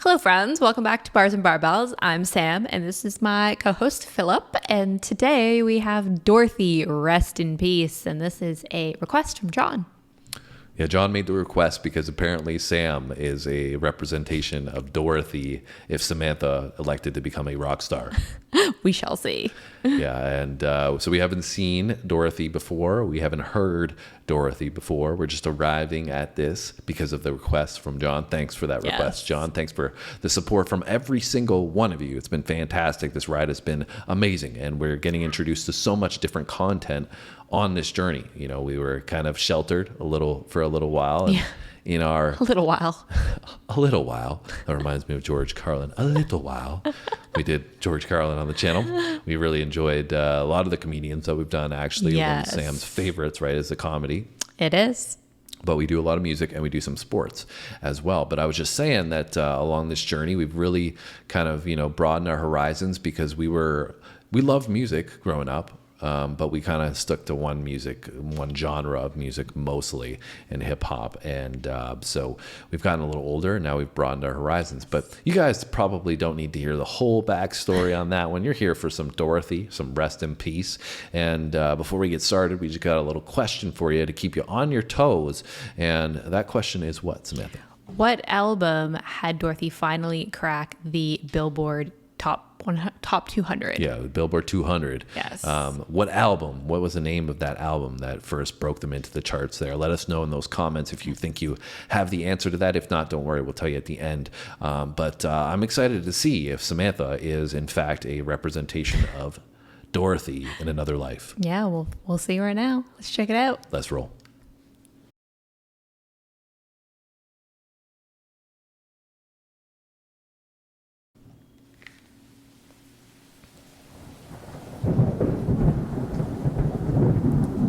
Hello, friends. Welcome back to Bars and Barbells. I'm Sam, and this is my co-host, Philip. And today we have Dorothy, rest in peace. And this is a request from John. Yeah, John made the request because apparently Sam is a representation of Dorothy if Samantha elected to become a rock star. We shall see. Yeah, and so we haven't seen Dorothy before. We haven't heard Dorothy before. We're just arriving at this because of the request from John. Thanks for that request, John. Thanks for the support from every single one of you. It's been fantastic. This ride has been amazing, and we're getting introduced to so much different content on this journey. You know, we were kind of sheltered for a little while. And in our a little while. That reminds me of George Carlin. A little while. We did George Carlin on the channel. We really enjoyed a lot of the comedians that we've done. Actually, one of Sam's favorites, right, is the comedy. It is. But we do a lot of music and we do some sports as well. But I was just saying that along this journey, we've really kind of, broadened our horizons because we loved music growing up. But we kind of stuck to one genre of music mostly, in hip hop. And so we've gotten a little older and now we've broadened our horizons. But you guys probably don't need to hear the whole backstory on that one. You're here for some Dorothy, some rest in peace. And before we get started, we just got a little question for you to keep you on your toes. And that question is what, Samantha? What album had Dorothy finally crack the Billboard top 200? Yeah, Billboard 200. Yes. What album? What was the name of that album that first broke them into the charts there? Let us know in those comments if you think you have the answer to that. If not, don't worry, we'll tell you at the end. But I'm excited to see if Samantha is in fact a representation of Dorothy in another life. Yeah, we'll see right now. Let's check it out. Let's roll.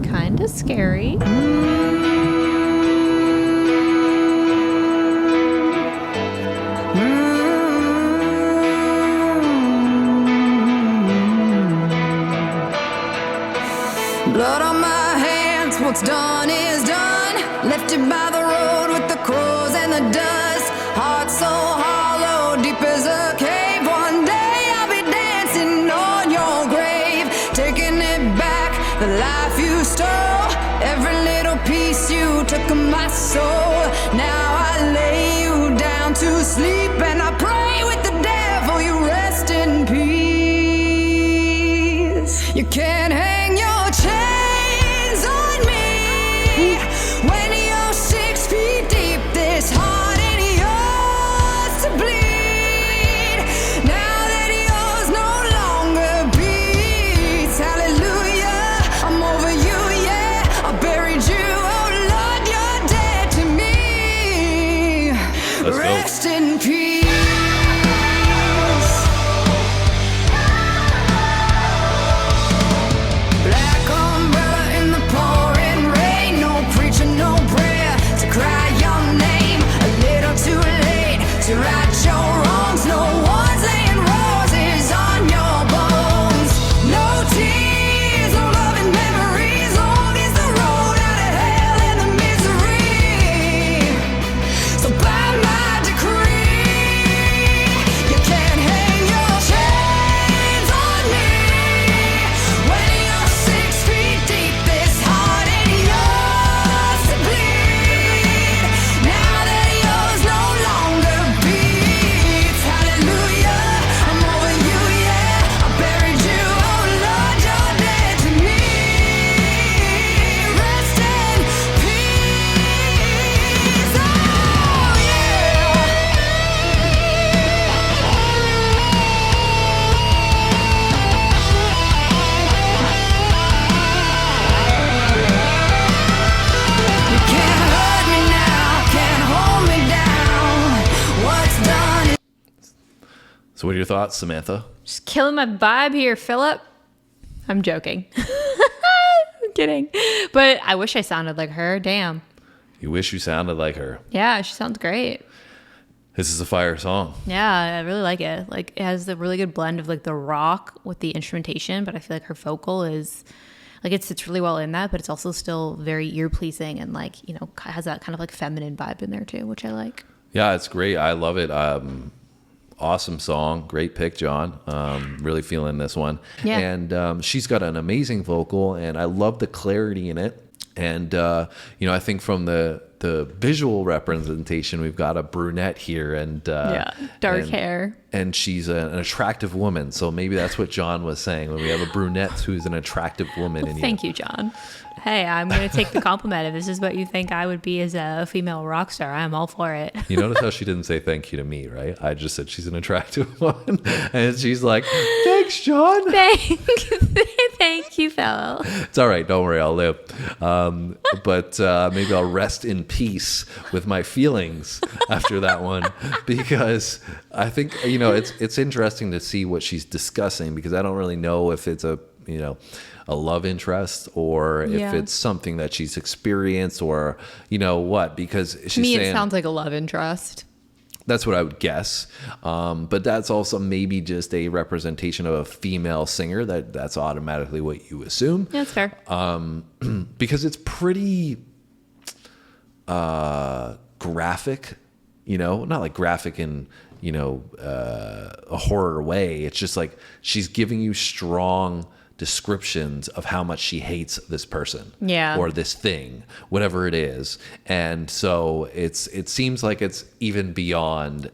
Kinda scary. Blood on my hands, what's done is done. Left it by the road with the crows and the dust. Heart so hollow, deep as a cave. One day I'll be dancing on your grave, taking it back, the life you stole. Every little piece you took of my soul. Now I lay you down to sleep and I pray with the devil you rest in peace. You can't hang your chains on me when you're 6 feet deep. This heart ain't yours to bleed. Now that yours no longer beats. Hallelujah, I'm over you, yeah. I buried you, oh Lord, you're dead to me. Let's go. Rest in peace. Black umbrella in the pouring rain. No preacher, no prayer to cry your name. A little too late to right your wrongs. No one's laying roses on your bones. No tears, no loving memories. Long is the road out of hell and the misery. So by my decree, you can't hang your chains on me when you're 6 feet deep. This heart ain't yours to bleed. Now that yours no longer beats. Hallelujah, I'm over you, yeah. I buried you, oh Lord, you're dead to me. Rest in peace. Oh You can't hurt me now, can't hold me down. What's done is So what are your thoughts, Samantha? Just killing my vibe here, Philip. I'm joking. I'm kidding. But I wish I sounded like her. Damn. You wish you sounded like her. Yeah, she sounds great. This is a fire song. Yeah, I really like it. Like, it has a really good blend of like the rock with the instrumentation, but I feel like her vocal is like it sits really well in that, but it's also still very ear pleasing and like, has that kind of like feminine vibe in there too, which I like. Yeah, it's great. I love it. awesome song. Great pick, John. Really feeling this one. Yeah. And she's got an amazing vocal, and I love the clarity in it. And, I think from the visual representation, we've got a brunette here and dark hair. And she's an attractive woman. So maybe that's what John was saying when we have a brunette who's an attractive woman. Well, thank you, John. Hey, I'm going to take the compliment. If this is what you think I would be as a female rock star, I'm all for it. You notice how she didn't say thank you to me, right? I just said she's an attractive woman. And she's like, thanks, John. Thank you, Phil. It's all right. Don't worry. I'll live. But maybe I'll rest in peace with my feelings after that one, because I think, it's interesting to see what she's discussing, because I don't really know if it's a love interest or if it's something that she's experienced or, what, because she's to me, saying, it sounds like a love interest. That's what I would guess. But that's also maybe just a representation of a female singer. That's automatically what you assume. Yeah, that's fair. Because it's pretty graphic, not like graphic in, a horror way. It's just like she's giving you strong descriptions of how much she hates this person or this thing, whatever it is. And so it seems like it's even beyond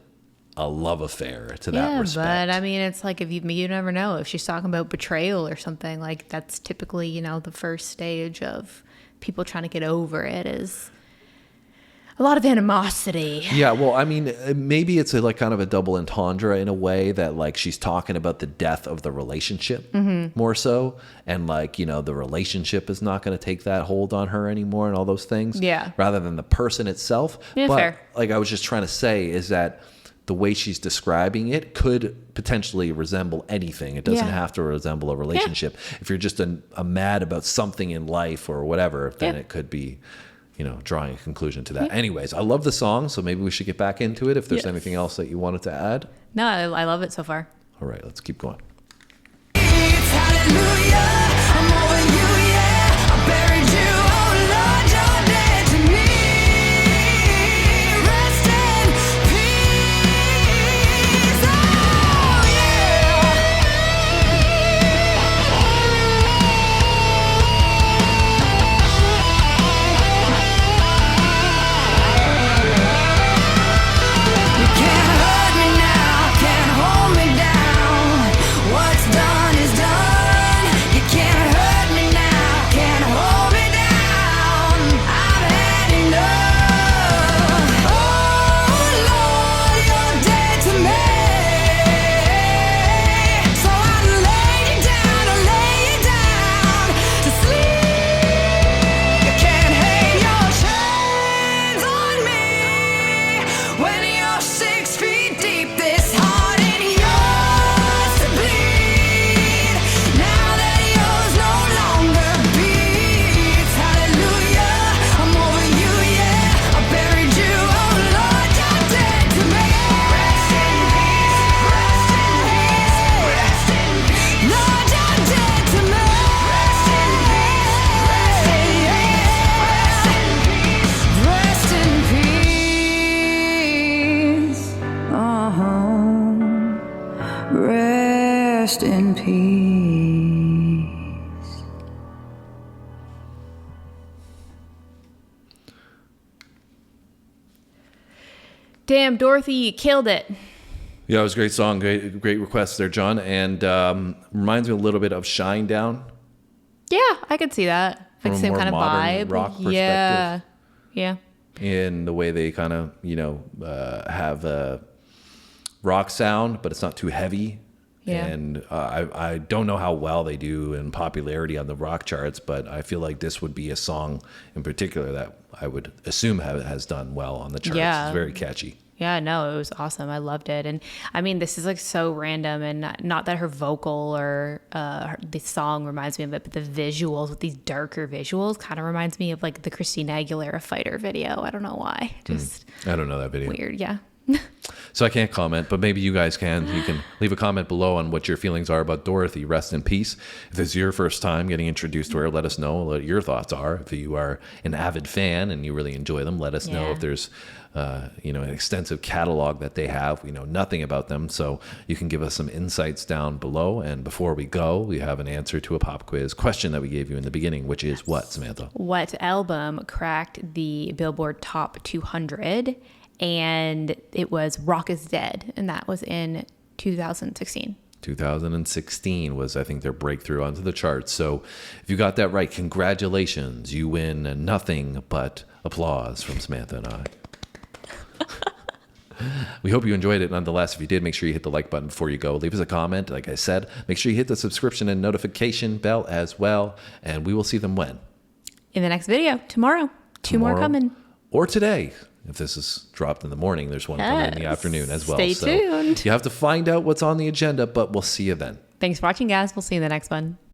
a love affair to that respect. But I mean, it's like if you never know if she's talking about betrayal or something. Like that's typically, the first stage of people trying to get over it is a lot of animosity. Yeah, well, I mean, maybe it's like kind of a double entendre in a way that like she's talking about the death of the relationship more so. And like, the relationship is not going to take that hold on her anymore and all those things. Yeah. Rather than the person itself. Yeah, but fair. like I was just trying to say is that the way she's describing it could potentially resemble anything. It doesn't have to resemble a relationship. If you're just a mad about something in life or whatever, then it could be, drawing a conclusion to that. Anyways, I love the song, so maybe we should get back into it if there's anything else that you wanted to add. No, I love it so far. All right, let's keep going. It's hallelujah. I'm over you, yeah. I buried you. Oh Lord, you're dead to me. Rest in peace. Oh You can't hurt me now, can't hold me down. What's done is done. You can't hurt me now, can't hold me down. I've had enough. Oh Lord, you're dead to me. So I lay you down to sleep. You can't hang your chains on me when you're 6 feet deep. This heart ain't yours to bleed. Now that yours no longer beats. Hallelujah, I'm over you, yeah. I buried you, oh Lord, you're dead to me. Rest in peace, rest in peace, rest in peace. Lord, you're dead to me. Rest in peace, rest in peace, rest in peace. Rest in peace. Damn, Dorothy, you killed it. Yeah, it was a great song. Great request there, John. And reminds me a little bit of Shine Down. Yeah, I could see that. From Like a same more kind of modern vibe. rock Yeah. Yeah. In the way they kind of, have a rock sound, but it's not too heavy. Yeah. And I don't know how well they do in popularity on the rock charts, but I feel like this would be a song in particular that I would assume has done well on the charts. Yeah. It's very catchy. Yeah, no, it was awesome. I loved it. And I mean, this is like so random, and not that her vocal or the song reminds me of it, but the visuals with these darker visuals kind of reminds me of like the Christina Aguilera Fighter video. I don't know why. Just I don't know that video. weird. Yeah. So I can't comment, but maybe you guys can. You can leave a comment below on what your feelings are about Dorothy. Rest in peace. If this is your first time getting introduced to her, let us know what your thoughts are. If you are an avid fan and you really enjoy them, let us know if there's an extensive catalog that they have. We know nothing about them, so you can give us some insights down below. And before we go, we have an answer to a pop quiz question that we gave you in the beginning, which is what, Samantha? What album cracked the Billboard Top 200? And it was Rock is Dead, and that was in 2016. 2016 was, I think, their breakthrough onto the charts. So if you got that right, congratulations. You win nothing but applause from Samantha and I. We hope you enjoyed it nonetheless. If you did, make sure you hit the like button before you go. Leave us a comment. Like I said, make sure you hit the subscription and notification bell as well. And we will see them when? In the next video, tomorrow. Two more coming. Or today. If this is dropped in the morning, there's one coming in the afternoon as well. Stay tuned. You have to find out what's on the agenda, but we'll see you then. Thanks for watching, guys. We'll see you in the next one.